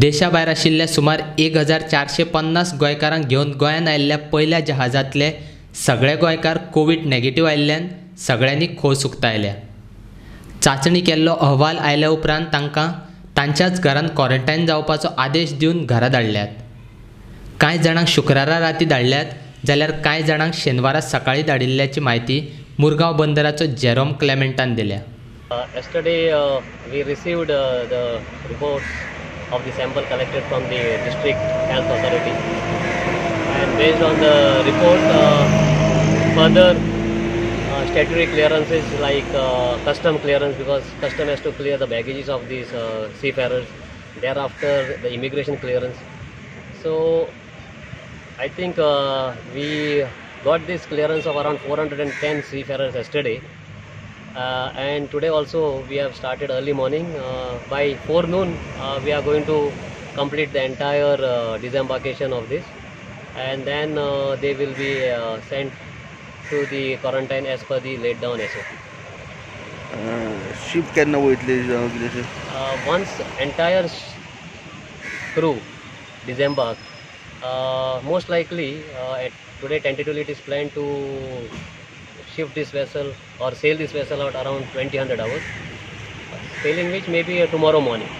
देशा भायर आशिल्ल्या सुमार 1450 गोंयकारांक घेवन गोंयांत आयिल्ल्या पयल्या जहाजांतले सगळे गोंयकार कोविड नेगेटिव्ह आयिल्ल्यान सगळ्यांनी खोस उक्तायल्या। चांचणी केल्लो अहवाल आयल्या उपरांत तांकां तांच्याच घरांत क्वॉरंटायन जावपाचो आदेश दिवन घरा धाडल्यात। कांय जाणांक शुक्रारा राती धाडल्यात जाल्यार कांय जाणांक शेनवारा सकाळीं धाडिल्ल्याची म्हायती मुरगांव बंदराचो जेरोम क्लेमेंटान दिल्या। Yesterday we received the reports of the sample collected from the district health authority, and based on the report further statutory clearances like custom clearance, because custom has to clear the baggages of these seafarers, thereafter the immigration clearance. So I think we got this clearance of around 410 seafarers yesterday. And today also we have started early morning. By 4 noon we are going to complete the entire disembarkation of this, and then they will be sent to the quarantine as per the laid down SOP. Ship केन्ना वयतली? Once entire crew disembark, most likely today tentatively it is planned to shift this vessel or sail this vessel out around 2000 hours, sailing which may be tomorrow morning.